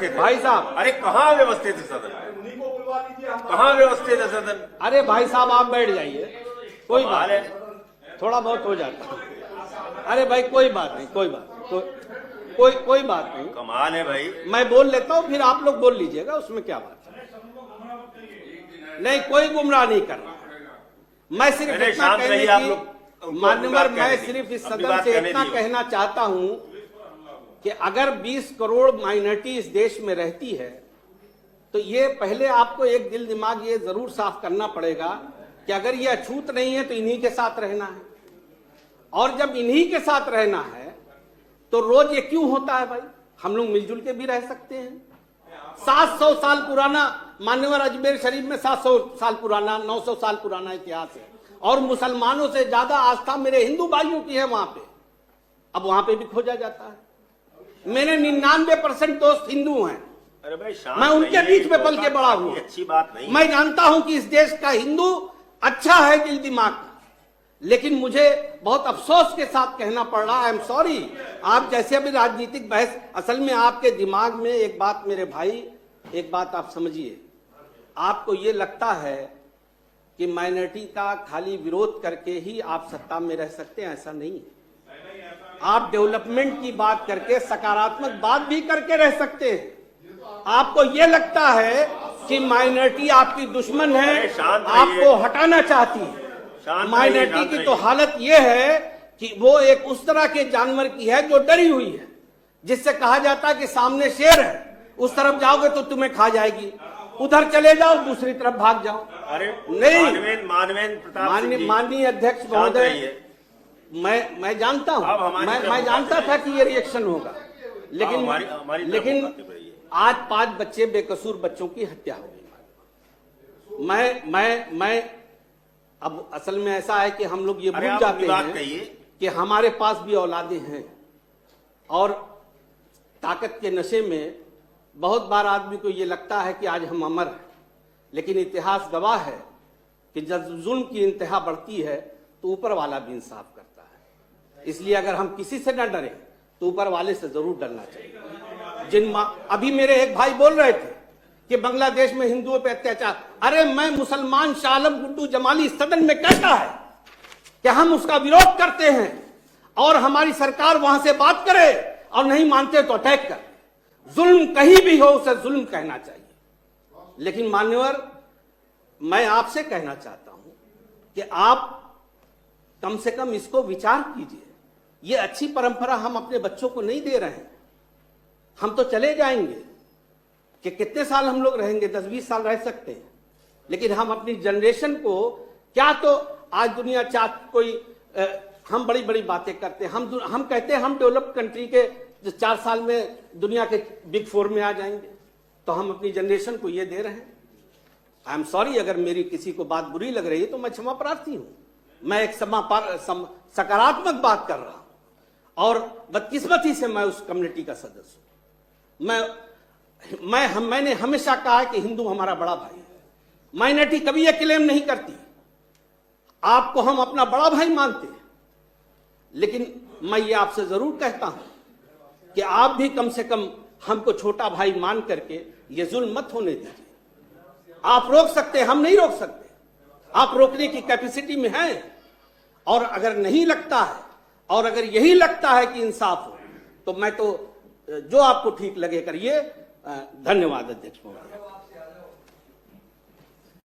व्यवस्थित है भाई साहब, अरे कहाँ व्यवस्थित है सदन, कहाँ व्यवस्थित है सदन। अरे भाई साहब आप बैठ जाइए, कोई बात है, नहीं, थोड़ा बहुत हो जाता है। अरे भाई कोई बात नहीं, कोई बात नहीं, कमाल है भाई। मैं बोल लेता हूँ, फिर आप लोग बोल लीजिएगा, उसमें क्या बात है। नहीं, कोई गुमराह नहीं कर रहा, मैं सिर्फ इतना कहने की, मान्यवर, मैं सिर्फ इस सदन से इतना कहना चाहता हूं कि अगर 20 करोड़ माइनॉरिटी इस देश में रहती है तो ये पहले आपको एक दिल दिमाग ये जरूर साफ करना पड़ेगा कि अगर ये अछूत नहीं है तो इन्हीं के साथ रहना है, और जब इन्हीं के साथ रहना है तो रोज ये क्यों होता है भाई। हम लोग मिलजुल के भी रह सकते हैं। 700 साल पुराना, मान्यवर, अजमेर शरीफ में 700 साल पुराना, 900 साल पुराना इतिहास है, और मुसलमानों से ज्यादा आस्था मेरे हिंदू भाइयों की है वहां पे। अब वहां पे भी खोजा जाता है। मेरे 99% दोस्त हिंदू हैं। अरे भाई मैं उनके बीच में पल के बड़ा हूं। अच्छी बात नहीं। मैं जानता हूं कि इस देश का हिंदू अच्छा है दिल दिमाग का, लेकिन मुझे बहुत अफसोस के साथ कहना पड़ रहा है, आई एम सॉरी। आप जैसे अभी राजनीतिक बहस, असल में आपके दिमाग में एक बात, मेरे भाई, एक बात आप समझिए, आपको ये लगता है कि माइनॉरिटी का खाली विरोध करके ही आप सत्ता में रह सकते हैं, ऐसा नहीं है। आप डेवलपमेंट की बात करके, सकारात्मक बात भी करके रह सकते हैं। आपको ये लगता है कि माइनॉरिटी आपकी दुश्मन है, आपको हटाना चाहती है। माइनॉरिटी की तो हालत ये है कि वो एक उस तरह के जानवर की है जो डरी हुई है, जिससे कहा जाता है कि सामने शेर है, उस तरफ जाओगे तो तुम्हें खा जाएगी, उधर चले जाओ, दूसरी तरफ भाग जाओ। अरे नहीं, माननीय अध्यक्ष महोदय, मैं जानता हूं, मैं जानता था कि ये रिएक्शन होगा, लेकिन आज 5 बच्चे, बेकसूर बच्चों की हत्या हो गई। मैं अब असल में ऐसा है कि हम लोग ये भूल जाते हैं कि हमारे पास भी औलादे हैं, और ताकत के नशे में बहुत बार आदमी को ये लगता है कि आज हम अमर हैं, लेकिन इतिहास गवाह है कि जब जुल्म की इंतहा बढ़ती है तो ऊपर वाला भी इंसाफ करता है। इसलिए अगर हम किसी से न डरें तो ऊपर वाले से जरूर डरना चाहिए। अभी मेरे एक भाई बोल रहे थे कि बांग्लादेश में हिंदुओं पे अत्याचार, अरे मैं मुसलमान शाह आलम गुड्डू जमाली सदन में कहता है कि हम उसका विरोध करते हैं, और हमारी सरकार वहां से बात करे, और नहीं मानते तो अटैक कर। जुल्म कहीं भी हो उसे जुल्म कहना चाहिए। लेकिन मान्यवर, मैं आपसे कहना चाहता हूं कि आप कम से कम इसको विचार कीजिए। ये अच्छी परंपरा हम अपने बच्चों को नहीं दे रहे हैं। हम तो चले जाएंगे कि कितने साल हम लोग रहेंगे, 10-20 साल रह सकते हैं, लेकिन हम अपनी जनरेशन को क्या, तो आज दुनिया कोई हम बड़ी बड़ी बातें करते हैं, हम कहते हैं हम डेवलप्ड कंट्री के 4 साल में दुनिया के बिग 4 में आ जाएंगे, तो हम अपनी जनरेशन को ये दे रहे हैं। आई एम सॉरी, अगर मेरी किसी को बात बुरी लग रही है तो मैं क्षमा प्रार्थी हूं। मैं एक सकारात्मक बात कर रहा हूं, और बदकिस्मती से मैं उस कम्युनिटी का सदस्य हूं। मैंने हमेशा कहा है कि हिंदू हमारा बड़ा भाई है। माइनॉरिटी कभी यह क्लेम नहीं करती, आपको हम अपना बड़ा भाई मानते हैं, लेकिन मैं ये आपसे जरूर कहता हूं कि आप भी कम से कम हमको छोटा भाई मान करके ये जुल्म मत होने दीजिए। आप रोक सकते हैं, हम नहीं रोक सकते। आप रोकने की कैपेसिटी में हैं, और अगर नहीं लगता है, और अगर यही लगता है कि इंसाफ हो, तो मैं तो जो आपको ठीक लगे करिए। धन्यवाद अध्यक्ष महोदय।